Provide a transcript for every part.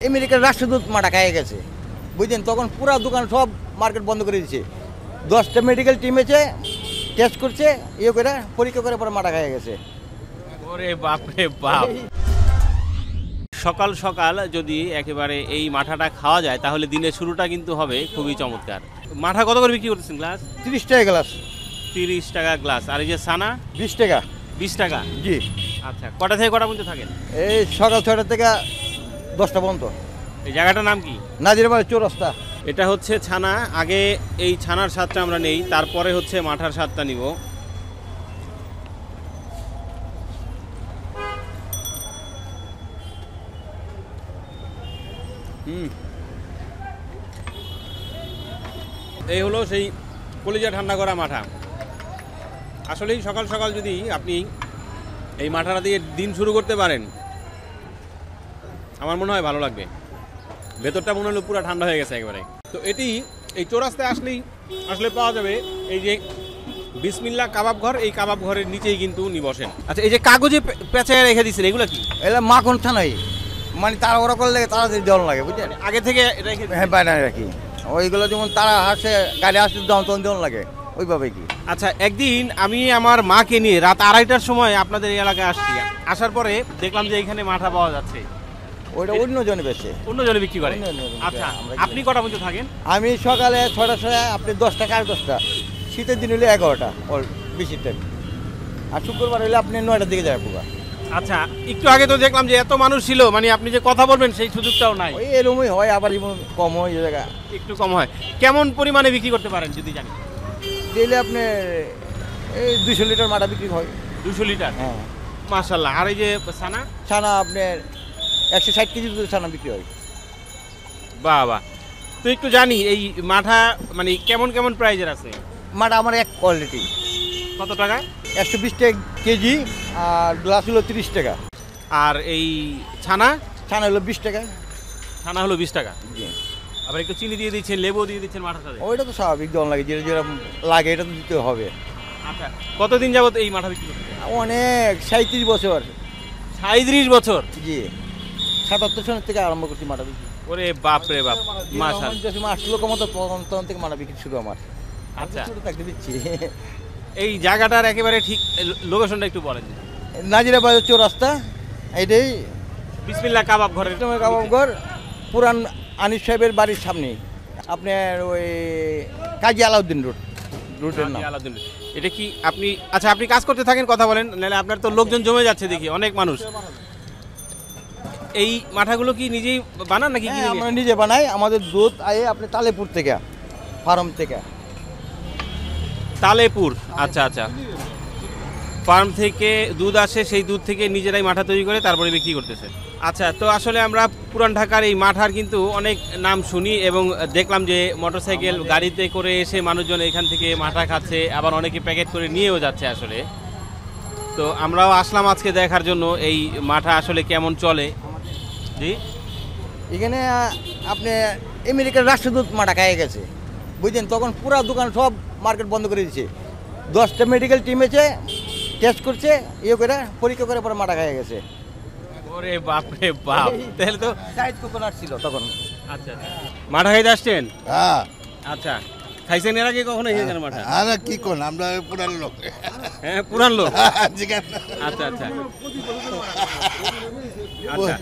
আমেরিকার রাষ্ট্রদূত মাটা খাইয়ে গেছে, বুঝলেন? তখন পুরা দোকান সব মার্কেট বন্ধ করে দিয়েছে। 10টা মেডিকেল টিম এসে টেস্ট করছে, ইয়ে করে পরীক্ষা করে পরে মাটা খাইয়ে গেছে। ওরে বাপ রে বাপ। সকাল সকাল যদি একেবারে এই মাঠাটা খাওয়া যায় তাহলে দিনের শুরুটা কিন্তু হবে খুবই চমৎকার। মাঠা কত করে বিক্রি করতেছেন গ্লাস? 30 টাকা গ্লাস। 30 টাকা গ্লাস। আর এই যে সানা? 20 টাকা। 20 টাকা? জি। আচ্ছা, কটা থেকে কটা পর্যন্ত থাকেন? এই সকাল 6টা থেকে 10টা পর্যন্ত। এই জায়গাটার নাম কি? নাজিরাবাদ চৌরাস্তা। এটা হচ্ছে ছানা। আগে এই ছানার স্বাদটা আমরা নেই, তারপরে হচ্ছে মাঠার স্বাদটা নিব। এই হলো সেই কলিজা ঠান্ডা করা মাঠা। আসলেই সকাল সকাল যদি আপনি এই মাঠাটা দিয়ে দিন শুরু করতে পারেন, আমার মনে হয় ভালো লাগবে। ভেতরটা মনে হলো পুরো ঠান্ডা হয়ে গেছে একেবারে। তো এটি এই চৌরাস্তায় আসলে পাওয়া যাবে এই যে বিসমিল্লাহ কাবাব ঘর। এই কাবাব ঘরের নিচেই কিন্তু উনি বসেন। আচ্ছা, এই যে কাগজে পেঁচায় রেখে দিচ্ছেন, এগুলো কি? এটা মাখন থানাই, মানে তারা ওরা করলে তাড়াতাড়ি দেওয়ানো লাগে, বুঝলেন? আগে থেকে রেখে? হ্যাঁ, বাইরে রাখি। ওইগুলো যেমন তারা হাসে, গাড়ি আসতে দাম তখন দেওয়ানো লাগে, ওইভাবে কি। আচ্ছা, একদিন আমি আমার মাকে নিয়ে রাত 2:30টার সময় আপনাদের এই এলাকায় আসছি। আসার পরে দেখলাম যে এখানে মাঠা পাওয়া যাচ্ছে। ওইটা অন্য জনে বেছে, অন্য জনে বিক্রি করে। আচ্ছা, আপনি কটা পর্যন্ত থাকেন? আমি সকালে 6টার সময়, আপনি 10টা, 10:30। শীতের দিন হলে 11টা ওর বেশি টাইম। আর শুক্রবার হলে আপনি 9টার দিকে যায় পুরো। আচ্ছা, একটু আগে তো দেখলাম যে এত মানুষ ছিল, মানে আপনি যে কথা বলবেন সেই সুযোগটাও নাই। ওই এরকমই হয়, আবার কম হয়, এই জায়গা একটু কম হয়। কেমন পরিমাণে বিক্রি করতে পারেন যদি জানি? দিলে আপনি এই 200 লিটার মাটা বিক্রি হয়। 200 লিটার? হ্যাঁ, মাশাআল্লাহ। আর এই যে ছানা? ছানা আপনার 160 কেজি ছানা বিক্রি হয়। বাহ বাহ। তো একটু জানি এই মাঠা মানে কেমন কেমন প্রাইজের আছে? মাটা আমার এক কোয়ালিটি। কত টাকা? 120 টাকা কেজি, আর গ্লাস হলো 30 টাকা। আর এই ছানা? ছানা হলো 20 টাকা। ছানা হলো 20 টাকা। জি। আবার একটু চিনি দিয়ে দিচ্ছেন, লেবু দিয়ে দিচ্ছেন মাঠার সাথে? ওইটা তো স্বাভাবিক দেওয়া লাগে, যেটা যেটা লাগে এটা তো দিতে হবে। আচ্ছা, কতদিন যাবত এই মাঠা বিক্রি করতে? অনেক, 37 বছর। 37 বছর? জি। 77 সনের থেকে আরম্ভ করছি মাটা বিক্রি। ওরে বাপ রে বাপ। মাশাআল্লাহ। আসলো কমতো তখন থেকে মাটা বিক্রি শুরু আমার। আচ্ছা, শুরু থাকতে দিচ্ছি। এই জায়গাটার একেবারে ঠিক লোকেশনটা একটু বলেন। নাজিরাবাদ চৌরাস্তা, এটাই বিসমিল্লাহ কাবাব ঘরের কাবাব ঘর, পুরান আনিস সাহেবের বাড়ির সামনে। আপনার ওই কাজী আলাউদ্দিন রুটের নাম। এটা কি আপনি? আচ্ছা, আপনি কাজ করতে থাকেন, কথা বলেন, নাহলে আপনার তো লোকজন জমে যাচ্ছে দেখি, অনেক মানুষ। এই মাঠাগুলো কি নিজেই বানান নাকি? আমরা নিজে বানাই। আমাদের দুধ আয়ে আপনি তালেপুর থেকে, ফার্ম থেকে। তালেপুর? আচ্ছা আচ্ছা, ফার্ম থেকে দুধ আসে, সেই দুধ থেকে নিজেরাই মাঠা তৈরি করে তারপরে বিক্রি করতেছে। আচ্ছা, তো আসলে আমরা পুরান ঢাকার এই মাঠার কিন্তু অনেক নাম শুনি এবং দেখলাম যে মোটরসাইকেল গাড়িতে করে এসে মানুষজন এখান থেকে মাঠা খাচ্ছে, আবার অনেকে প্যাকেট করে নিয়েও যাচ্ছে আসলে। তো আমরাও আসলাম আজকে দেখার জন্য এই মাঠা আসলে কেমন চলে। জি। এখানে আপনি আমেরিকার রাষ্ট্রদূত মাটা খাইয়ে গেছে, বুঝলেন? তখন পুরা দোকান সব মার্কেট বন্ধ করে দিয়েছে। 10টা মেডিকেল টিম এসে টেস্ট করছে, ইয়ে করে পরীক্ষা করে পরে মাটা খাইয়ে গেছে। ওরে বাপ রে বাপ। তাহলে তো সাইড কোকোনাট ছিল তখন। আচ্ছা, মাঠা খাইতে আসছেন? হ্যাঁ। আচ্ছা, খাইছেন এর আগে কখনো এখানে মাঠা? আরে কি কোন, আমরা পুরান লোক। হ্যাঁ, পুরান লোক। আচ্ছা আচ্ছা আচ্ছা।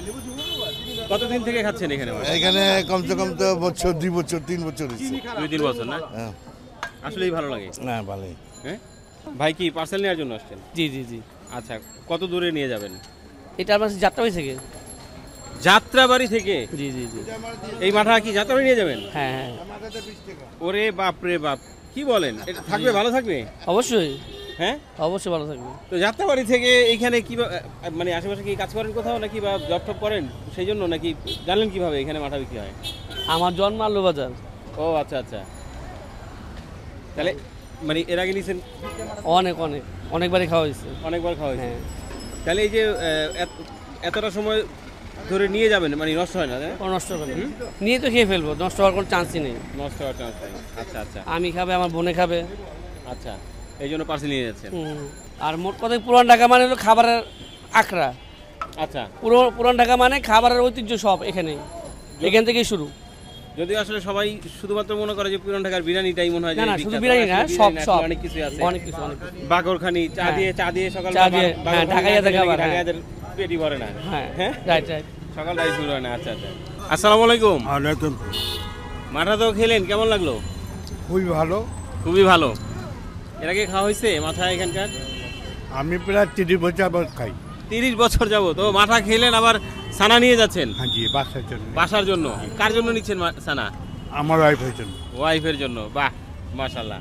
কতদিন থেকে খাচ্ছেন এখানে? এখানে কমসে কম তো বছর, 2 বছর, 3 বছর হয়েছে। 2-3 বছর না? হ্যাঁ। আসলেই ভালো লাগে। না, ভালোই। হ্যাঁ ভাই, কি পার্সেল নেওয়ার জন্য আসছেন? জি জি জি। আচ্ছা, কত দূরে নিয়ে যাবেন? এটা আমার যাত্রাবাড়ি থেকে। যাত্রাবাড়ি থেকে? জি জি জি। এই মাঠা কি যাত্রাবাড়ি নিয়ে যাবেন? হ্যাঁ হ্যাঁ। ওরে বাপ রে বাপ, কি বলেন? এটা থাকবে, ভালো থাকবে? অবশ্যই। হ্যাঁ, অবশ্যই ভালো থাকবে। তো যাত্রাবাড়ি থেকে এইখানে কি মানে আশেপাশে কি কাজ করেন কোথাও নাকি, বা জব টপ করেন সেই জন্য, নাকি জানলেন কিভাবে এখানে মাঠা বিক্রি হয়? আমার জন্ম আলুবাজার। ও আচ্ছা আচ্ছা। তাহলে মানে এর আগে নিছেন? অনেকবারই খাওয়া হয়েছে। অনেকবার খাওয়া হয়েছে। হ্যাঁ। তাহলে এই যে এতটা সময় ধরে নিয়ে যাবেন, মানে নষ্ট হয় না? নষ্ট হবে না, নিয়ে তো খেয়ে ফেলবো, নষ্ট হওয়ার কোনো চান্সই নেই। নষ্ট হওয়ার চান্স নেই। আচ্ছা আচ্ছা। আমি খাবে, আমার বোনে খাবে। আচ্ছা, এই জন্য পার্সেল নিয়ে যাচ্ছেন। আর মোট কথা পুরান ঢাকা মানে হলো খাবারের আখড়া। আচ্ছা, পুরান ঢাকা মানে খাবারের ঐতিহ্য সব এখানেই। এখান থেকেই শুরু। যদিও আসলে সবাই শুধুমাত্র মনে করে যে পুরান ঢাকার বিরিয়ানিটাই মনে হয় যে না না, বিখ্যাত। শুধু বিরিয়ানি না, আসলে সব বিরিয়ানি সব আসলে অনেক কিছু আছে, অনেক কিছু অনেক কিছু। বাগরখানি চা হ্যাঁ। দিয়ে সকাল চা দিয়ে, হ্যাঁ, ঢাকাইয়াদের খাবার, হ্যাঁ। ঢাকাইয়াদের পেটই ভরে না। হ্যাঁ হ্যাঁ রাইট রাইট। সকালটাই শুরু হয় না। আচ্ছা আচ্ছা, আসসালামু আলাইকুম। মাঠা তো খেলেন, কেমন লাগলো? খুবই ভালো। খুবই ভালো। এর আগে খাওয়া হয়েছে মাথা এখানকার? আমি প্রায় 30 বছর আবার খাই। 30 বছর যাবো তো মাঠা খেলেন, আবার সানা নিয়ে যাচ্ছেন হ্যাঁ জি, বাসার জন্য। বাসার জন্য? কার জন্য নিচ্ছেন সানা? আমার ওয়াইফের জন্য। ওয়াইফের জন্য, বাহ মাশাআল্লাহ।